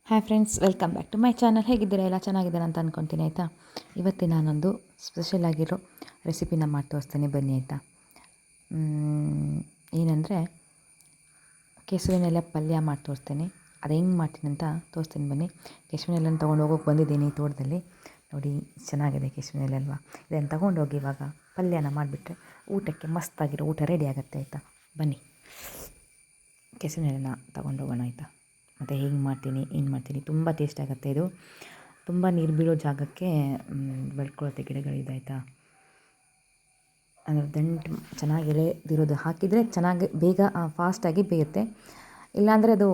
Hi friends, welcome back to my channel. ಹೇಗಿದ್ದೀರಾ? ಎಲ್ಲ ಚೆನ್ನಾಗಿದ್ದಾರೆ ಅಂತ ಅಂದ್ಕೊತೀನಿ. ಆಯಿತಾ, ಇವತ್ತಿನ ನಾನೊಂದು ಸ್ಪೆಷಲ್ ಆಗಿರೋ ರೆಸಿಪಿನ ಮಾಡಿ ತೋರಿಸ್ತೀನಿ, ಬನ್ನಿ. ಆಯಿತಾ, ಏನಂದರೆ ಕೆಸುವಿನೆಲೆ ಪಲ್ಯ ಮಾಡಿ ತೋರಿಸ್ತೀನಿ. ಅದು ಹೆಂಗೆ ಮಾಡ್ತೀನಿ ಅಂತ ತೋರಿಸ್ತೀನಿ, ಬನ್ನಿ. ಕೆಸುವಿನೆಲೆನ ತೊಗೊಂಡು ಹೋಗೋಕೆ ಬಂದಿದ್ದೀನಿ ತೋಟದಲ್ಲಿ. ನೋಡಿ, ಚೆನ್ನಾಗಿದೆ ಕೆಸುವಿನೆಲೆ ಅಲ್ವಾ? ಇದನ್ನು ತೊಗೊಂಡೋಗಿ ಇವಾಗ ಪಲ್ಯನ ಮಾಡಿಬಿಟ್ರೆ ಊಟಕ್ಕೆ ಮಸ್ತಾಗಿರೋ ಊಟ ರೆಡಿ ಆಗುತ್ತೆ. ಆಯಿತಾ, ಬನ್ನಿ ಕೆಸುವಿನೆಲೆನ ತೊಗೊಂಡೋಗೋಣ. ಆಯಿತಾ, ಮತ್ತು ಹೇಗೆ ಮಾಡ್ತೀನಿ, ಏನು ಮಾಡ್ತೀನಿ, ತುಂಬ ಟೇಸ್ಟ್ ಆಗುತ್ತೆ. ಇದು ತುಂಬ ನೀರು ಬೀಳೋ ಜಾಗಕ್ಕೆ ಬೆಳ್ಕೊಳ್ಳುತ್ತೆ ಗಿಡಗಳಿದೆ. ಆಯಿತಾ, ಅಂದರೆ ದಂಟು ಚೆನ್ನಾಗಿ ಎಳೆದಿರೋದು ಹಾಕಿದರೆ ಚೆನ್ನಾಗಿ ಬೇಗ ಫಾಸ್ಟಾಗಿ ಬೇಯುತ್ತೆ. ಇಲ್ಲಾಂದರೆ ಅದು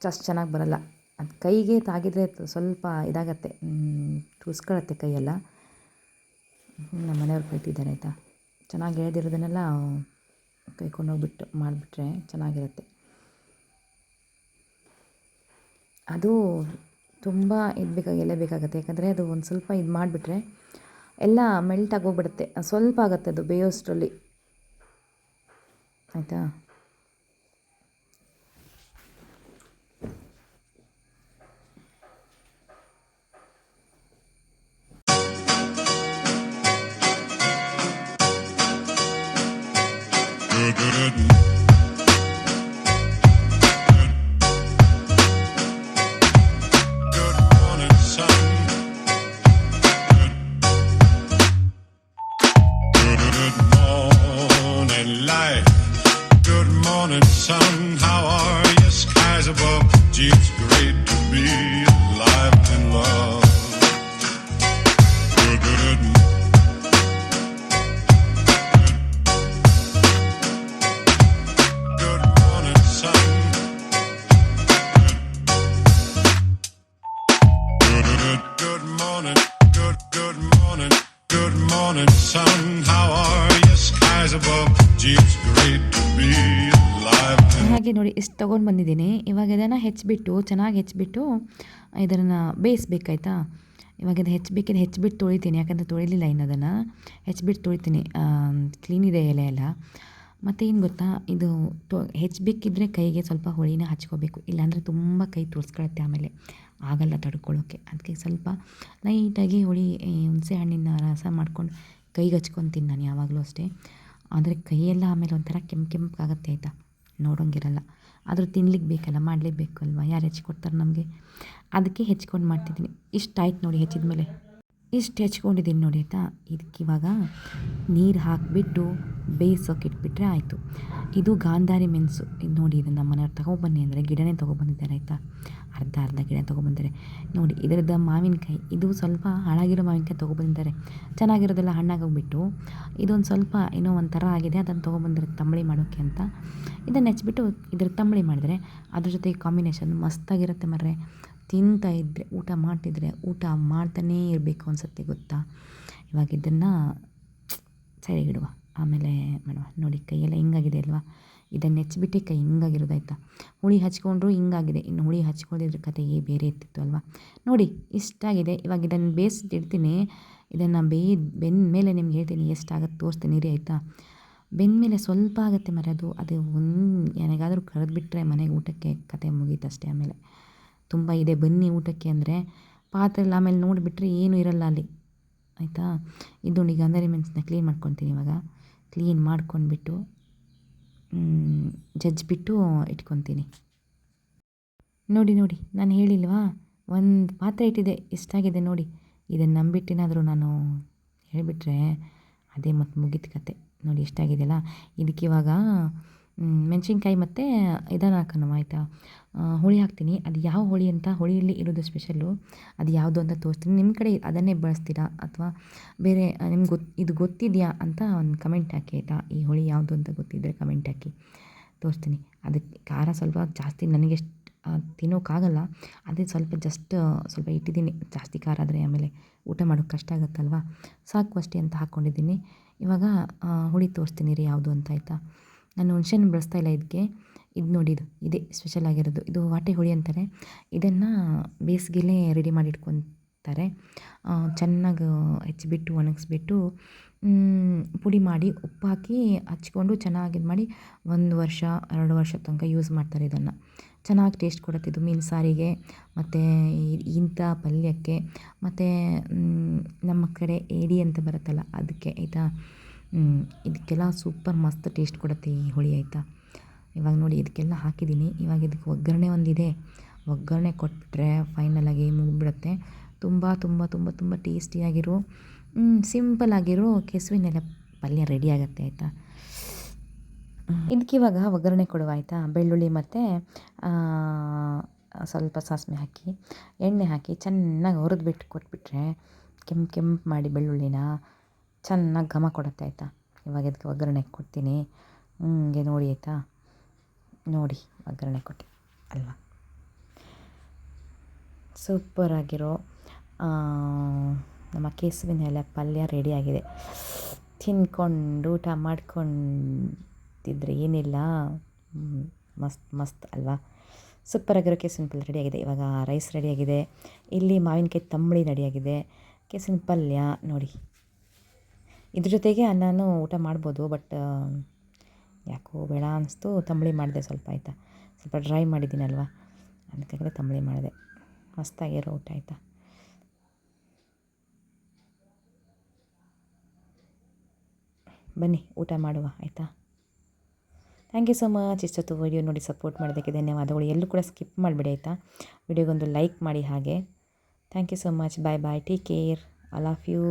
ಅಷ್ಟು ಚೆನ್ನಾಗಿ ಬರೋಲ್ಲ. ಅದು ಕೈಗೆ ತಾಗಿದರೆ ಸ್ವಲ್ಪ ಇದಾಗತ್ತೆ, ತುಸ್ಕೊಳ್ಳುತ್ತೆ ಕೈಯೆಲ್ಲ. ನಮ್ಮ ಮನೆಯವ್ರು ಕೈತಿದ್ದಾರೆ. ಆಯಿತಾ, ಚೆನ್ನಾಗಿ ಎಳೆದಿರೋದನ್ನೆಲ್ಲ ಕೈಕೊಂಡೋಗ್ಬಿಟ್ಟು ಮಾಡಿಬಿಟ್ರೆ ಚೆನ್ನಾಗಿರುತ್ತೆ. ಅದು ತುಂಬ ಎಲೆ ಬೇಕಾಗುತ್ತೆ, ಯಾಕಂದರೆ ಅದು ಒಂದು ಸ್ವಲ್ಪ ಇದು ಮಾಡಿಬಿಟ್ರೆ ಎಲ್ಲ ಮೆಲ್ಟ್ ಆಗೋಗ್ಬಿಡುತ್ತೆ. ಸ್ವಲ್ಪ ಆಗುತ್ತೆ ಅದು ಬೇಯೋಷ್ಟರಲ್ಲಿ. ಆಯಿತಾ, sun, how are you? Skies above. Gee, it's great to be alive and love. Good morning, sun. Good morning, good morning, good morning, sun. How are you? Skies above. Gee, it's great to be. ಹಾಗೆ ನೋಡಿ, ಇಷ್ಟು ತೊಗೊಂಡು ಬಂದಿದ್ದೀನಿ. ಇವಾಗ ಇದನ್ನು ಚೆನ್ನಾಗಿ ಹೆಚ್ಚಿಬಿಟ್ಟು ಇದನ್ನು ಬೇಯಿಸ್ಬೇಕಾಯ್ತಾ. ಇವಾಗ ಇದು ಹೆಚ್ಚಿಬಿಟ್ಟು ತೊಳಿತೀನಿ, ಯಾಕಂದರೆ ತೊಳಿಲಿಲ್ಲ ಇನ್ನು. ಅದನ್ನು ಹೆಚ್ಚಿಬಿಟ್ಟು ತೊಳಿತೀನಿ. ಕ್ಲೀನ್ ಇದೆ ಎಲೆ ಎಲ್ಲ. ಮತ್ತು ಏನು ಗೊತ್ತಾ, ಇದು ಹೆಚ್ಚಬೇಕಿದ್ರೆ ಕೈಗೆ ಸ್ವಲ್ಪ ಹುಳಿನ ಹಚ್ಕೋಬೇಕು, ಇಲ್ಲಾಂದರೆ ತುಂಬ ಕೈ ತುರ್ಸ್ಕೊಳುತ್ತೆ, ಆಮೇಲೆ ಆಗಲ್ಲ ತಡ್ಕೊಳ್ಳೋಕ್ಕೆ. ಅದಕ್ಕೆ ಸ್ವಲ್ಪ ಲೈಟಾಗಿ ಹುಳಿ ಹುಣಸೆ ಹಣ್ಣಿನ ರಸ ಮಾಡ್ಕೊಂಡು ಕೈಗೆ ಹಚ್ಕೊತೀನಿ ನಾನು ಯಾವಾಗಲೂ ಅಷ್ಟೇ. ಆದರೆ ಕೈಯೆಲ್ಲ ಆಮೇಲೆ ಒಂಥರ ಕೆಂಪಾಗುತ್ತೆ. ಆಯಿತಾ, ನೋಡೋಂಗಿರಲ್ಲ. ಆದರೂ ತಿನ್ಲಿಕ್ಕೆ ಬೇಕಲ್ಲ, ಮಾಡಲೇಬೇಕು ಅಲ್ವಾ, ಯಾರು ಹೆಚ್ಕೊಡ್ತಾರೆ ನಮಗೆ. ಅದಕ್ಕೆ ಹೆಚ್ಕೊಂಡು ಮಾಡ್ತಿದ್ದೀನಿ. ಇಷ್ಟು ಆಯ್ತು ನೋಡಿ, ಹೆಚ್ಚಿದ ಮೇಲೆ ಇಷ್ಟು ಹೆಚ್ಕೊಂಡಿದ್ದೀನಿ ನೋಡಿ. ಆಯಿತಾ, ಇದಕ್ಕಿವಾಗ ನೀರು ಹಾಕಿಬಿಟ್ಟು ಬೇಯಿಸೋಕೆ ಇಟ್ಬಿಟ್ರೆ ಆಯಿತು. ಇದು ಗಾಂಧಾರಿ ಮೆಣಸು. ಇದು ನೋಡಿ, ಇದನ್ನು ನಮ್ಮ ಮನೆಯವ್ರು ತೊಗೊಬನ್ನಿ ಅಂದರೆ ಗಿಡನೇ ತೊಗೊಬಂದಿದ್ದಾರೆ. ಆಯಿತಾ, ಅರ್ಧ ಗಿಡ ತೊಗೊಬಂದಿದ್ದಾರೆ ನೋಡಿ. ಇದರದ್ದು ಮಾವಿನಕಾಯಿ, ಇದು ಸ್ವಲ್ಪ ಹಾಳಾಗಿರೋ ಮಾವಿನಕಾಯಿ ತೊಗೊಬಂದಿದ್ದಾರೆ. ಚೆನ್ನಾಗಿರೋದೆಲ್ಲ ಹಣ್ಣಾಗೋಗ್ಬಿಟ್ಟು ಇದೊಂದು ಸ್ವಲ್ಪ ಏನೋ ಒಂಥರ ಆಗಿದೆ, ಅದನ್ನು ತೊಗೊಬಂದಿರೋ ತಂಬಳಿ ಮಾಡೋಕ್ಕೆ ಅಂತ. ಇದನ್ನು ಹೆಚ್ಚಿಬಿಟ್ಟು ಇದ್ರ ತಂಬಳಿ ಮಾಡಿದರೆ ಅದ್ರ ಜೊತೆಗೆ ಕಾಂಬಿನೇಷನ್ ಮಸ್ತಾಗಿರುತ್ತೆ ಮರ್ರೆ. ತಿಂತಾಯಿದ್ರೆ, ಊಟ ಮಾಡ್ತಿದ್ರೆ ಊಟ ಮಾಡ್ತಾನೇ ಇರಬೇಕು ಅನಿಸುತ್ತೆ, ಗೊತ್ತಾ. ಇವಾಗ ಇದನ್ನು ಸರಿಗಿಡುವ, ಆಮೇಲೆ ಮಾಡುವ. ನೋಡಿ, ಕೈಯೆಲ್ಲ ಹಿಂಗಾಗಿದೆ ಅಲ್ವಾ, ಇದನ್ನು ಹೆಚ್ಚಿಬಿಟ್ಟೆ ಕೈ ಹಿಂಗಾಗಿರೋದು. ಆಯಿತಾ, ಹುಳಿ ಹಚ್ಕೊಂಡ್ರು ಹಿಂಗಾಗಿದೆ, ಇನ್ನು ಹುಳಿ ಹಚ್ಕೊಂಡಿದ್ರ ಕತೆಯೇ ಬೇರೆ ಇರ್ತಿತ್ತು ಅಲ್ವಾ. ನೋಡಿ, ಇಷ್ಟಾಗಿದೆ. ಇವಾಗ ಇದನ್ನು ಬೇಯಿಸಿಟ್ಟಿರ್ತೀನಿ. ಇದನ್ನು ಬೆಂದ ಮೇಲೆ ನಿಮ್ಗೆ ಹೇಳ್ತೀನಿ ಎಷ್ಟಾಗುತ್ತೆ ತೋರಿಸ್ತೀನಿ ರೀ. ಆಯಿತಾ, ಬೆಂದ ಮೇಲೆ ಸ್ವಲ್ಪ ಆಗುತ್ತೆ ಮರ. ಅದು ನನಗಾದರೂ ಕರೆದುಬಿಟ್ರೆ ಮನೆಗೆ ಊಟಕ್ಕೆ ಕತೆ ಮುಗೀತಷ್ಟೇ. ಆಮೇಲೆ ತುಂಬ ಇದೆ, ಬನ್ನಿ ಊಟಕ್ಕೆ ಅಂದರೆ ಪಾತ್ರೆಯಲ್ಲಿ ಆಮೇಲೆ ನೋಡಿಬಿಟ್ರೆ ಏನೂ ಇರಲ್ಲ ಅಲ್ಲಿ. ಆಯಿತಾ, ಇದು ಈಗ ಗಾಂಧಾರಿ ಮೆಣಸನ್ನ ಕ್ಲೀನ್ ಮಾಡ್ಕೊತೀನಿ. ಇವಾಗ ಕ್ಲೀನ್ ಮಾಡ್ಕೊಂಡ್ಬಿಟ್ಟು ಜಜ್ಜಿಬಿಟ್ಟು ಇಟ್ಕೊತೀನಿ. ನೋಡಿ, ನಾನು ಹೇಳಿಲ್ವಾ, ಒಂದು ಪಾತ್ರೆ ಇಟ್ಟಿದೆ, ಇಷ್ಟಾಗಿದೆ ನೋಡಿ. ಇದನ್ನು ನಂಬಿಟ್ಟೇನಾದರೂ ನಾನು ಹೇಳಿಬಿಟ್ರೆ ಅದೇ ಮತ್ತು ಮುಗಿದ ಕತೆ. ನೋಡಿ, ಇಷ್ಟಾಗಿದೆಯಲ್ಲ. ಇದಕ್ಕಿವಾಗ ಮೆಣಸಿನ್ಕಾಯಿ ಮತ್ತು ಇದನ್ನು ಹಾಕೋಣ. ಆಯಿತಾ, ಹುಳಿ ಹಾಕ್ತೀನಿ. ಅದು ಯಾವ ಹುಳಿ ಅಂತ, ಹುಳಿಯಲ್ಲಿ ಇರೋದು ಸ್ಪೆಷಲ್ಲು, ಅದು ಯಾವುದು ಅಂತ ತೋರಿಸ್ತೀನಿ. ನಿಮ್ಮ ಕಡೆ ಅದನ್ನೇ ಬಳಸ್ತೀರಾ ಅಥವಾ ಬೇರೆ ನಿಮ್ಗೆ ಇದು ಗೊತ್ತಿದೆಯಾ ಅಂತ ಒಂದು ಕಮೆಂಟ್ ಹಾಕಿ. ಆಯಿತಾ, ಈ ಹುಳಿ ಯಾವುದು ಅಂತ ಗೊತ್ತಿದ್ದರೆ ಕಮೆಂಟ್ ಹಾಕಿ, ತೋರಿಸ್ತೀನಿ. ಅದಕ್ಕೆ ಖಾರ ಸ್ವಲ್ಪ ಜಾಸ್ತಿ ನನಗೆಷ್ಟು ತಿನ್ನೋಕ್ಕಾಗಲ್ಲ, ಅದೇ ಸ್ವಲ್ಪ ಇಟ್ಟಿದ್ದೀನಿ. ಜಾಸ್ತಿ ಖಾರ ಆದರೆ ಆಮೇಲೆ ಊಟ ಮಾಡೋಕ್ಕೆ ಕಷ್ಟ ಆಗುತ್ತಲ್ವ, ಸಾಕು ಅಷ್ಟೇ ಅಂತ ಹಾಕ್ಕೊಂಡಿದ್ದೀನಿ. ಇವಾಗ ಹುಳಿ ತೋರಿಸ್ತೀನಿ ರೀ ಯಾವುದು ಅಂತ. ಆಯಿತಾ, ನಾನು ಹುಣಸೆಹಣ್ಣು ಬಳಸ್ತಾ ಇಲ್ಲ ಇದಕ್ಕೆ. ಇದು ನೋಡಿ, ಇದೇ ಸ್ಪೆಷಲ್ ಆಗಿರೋದು. ಇದು ವಾಟೆ ಹುಳಿ ಅಂತಾರೆ. ಇದನ್ನು ಬೇಸಿಗೆಲೇ ರೆಡಿ ಮಾಡಿ ಇಟ್ಕೊತಾರೆ. ಚೆನ್ನಾಗಿ ಹೆಚ್ಚಿಬಿಟ್ಟು ಒಣಗಿಸ್ಬಿಟ್ಟು ಪುಡಿ ಮಾಡಿ ಉಪ್ಪು ಹಾಕಿ ಹಚ್ಕೊಂಡು ಚೆನ್ನಾಗಿ ಇದು ಮಾಡಿ 1 ವರ್ಷ 2 ವರ್ಷ ತನಕ ಯೂಸ್ ಮಾಡ್ತಾರೆ ಇದನ್ನು. ಚೆನ್ನಾಗಿ ಟೇಸ್ಟ್ ಕೊಡುತ್ತೆ ಇದು ಮೀನು ಸಾರಿಗೆ ಮತ್ತು ಇಂಥ ಪಲ್ಯಕ್ಕೆ ಮತ್ತು ನಮ್ಮ ಕಡೆ ಏಡಿ ಅಂತ ಬರುತ್ತಲ್ಲ ಅದಕ್ಕೆ ಆಯಿತಾ. ಇದಕ್ಕೆಲ್ಲ ಸೂಪರ್ ಮಸ್ತ್ ಟೇಸ್ಟ್ ಕೊಡುತ್ತೆ ಈ ಹುಳಿ ಆಯಿತಾ. ಇವಾಗ ನೋಡಿ ಇದಕ್ಕೆಲ್ಲ ಹಾಕಿದ್ದೀನಿ. ಇವಾಗ ಇದಕ್ಕೆ ಒಗ್ಗರಣೆ ಒಂದಿದೆ, ಒಗ್ಗರಣೆ ಕೊಟ್ಬಿಟ್ರೆ ಫೈನಲಾಗಿ ಮುಗಿದ್ಬಿಡುತ್ತೆ. ತುಂಬ ತುಂಬ ತುಂಬ ತುಂಬ ಟೇಸ್ಟಿಯಾಗಿರೋ ಸಿಂಪಲ್ ಆಗಿರೋ ಕೆಸುವಿನೆಲೆ ಪಲ್ಯ ರೆಡಿ ಆಗುತ್ತೆ ಆಯಿತಾ. ಇದಕ್ಕಿವಾಗ ಒಗ್ಗರಣೆ ಕೊಡುವ ಆಯಿತಾ. ಬೆಳ್ಳುಳ್ಳಿ ಮತ್ತು ಸ್ವಲ್ಪ ಸಾಸಿವೆ ಹಾಕಿ ಎಣ್ಣೆ ಹಾಕಿ ಚೆನ್ನಾಗಿ ಹುರಿದ್ಬಿಟ್ಟು ಕೊಟ್ಬಿಟ್ರೆ ಕೆಂಪು ಮಾಡಿ ಬೆಳ್ಳುಳ್ಳಿನ ಚೆನ್ನಾಗಿ ಘಮ ಕೊಡುತ್ತೆ ಆಯಿತಾ. ಇವಾಗ ಇದಕ್ಕೆ ಒಗ್ಗರಣೆ ಕೊಡ್ತೀನಿ. ಹಿಂಗೆ ನೋಡಿ ಆಯಿತಾ, ನೋಡಿ ಒಗ್ಗರಣೆ ಕೊಟ್ಟು ಅಲ್ವಾ, ಸೂಪರಾಗಿರೋ ನಮ್ಮ ಕೆಸುವಿನ ಎಲೆ ಪಲ್ಯ ರೆಡಿಯಾಗಿದೆ. ತಿಂದ್ಕೊಂಡು ಊಟ ಮಾಡ್ಕೊಂಡಿದ್ರೆ ಏನಿಲ್ಲ, ಮಸ್ತ್ ಮಸ್ತ್ ಅಲ್ವಾ. ಸೂಪರಾಗಿರೋ ಕೆಸುವಿನ ಪಲ್ಯ ರೆಡಿಯಾಗಿದೆ. ಇವಾಗ ರೈಸ್ ರೆಡಿಯಾಗಿದೆ. ಇಲ್ಲಿ ಮಾವಿನಕಾಯಿ ತಂಬುಳಿ ರೆಡಿಯಾಗಿದೆ. ಕೆಸುವಿನ ಪಲ್ಯ ನೋಡಿ. ಇದ್ರ ಜೊತೆಗೆ ಅನ್ನನೂ ಊಟ ಮಾಡ್ಬೋದು, ಬಟ್ ಯಾಕೋ ಬೇಡ ಅನ್ನಿಸ್ತು, ತಂಬುಳಿ ಮಾಡಿದೆ ಸ್ವಲ್ಪ ಆಯಿತಾ. ಸ್ವಲ್ಪ ಡ್ರೈ ಮಾಡಿದ್ದೀನಲ್ವ ಅದಕ್ಕಾಗಿ ತಂಬುಳಿ ಮಾಡಿದೆ. ಮಸ್ತಾಗಿರೋ ಊಟ ಆಯಿತಾ. ಬನ್ನಿ ಊಟ ಮಾಡುವ ಆಯಿತಾ. Thank you so much. ಇಷ್ಟೊತ್ತು ವೀಡಿಯೋ ನೋಡಿ ಸಪೋರ್ಟ್ ಮಾಡೋದಕ್ಕೆ ಧನ್ಯವಾದಗಳು. ಎಲ್ಲೂ ಕೂಡ ಸ್ಕಿಪ್ ಮಾಡಿಬಿಡಿ ಆಯಿತಾ. ವಿಡಿಯೋಗೊಂದು ಲೈಕ್ ಮಾಡಿ ಹಾಗೆ. Thank you so much. Bye bye. Take care. I love you.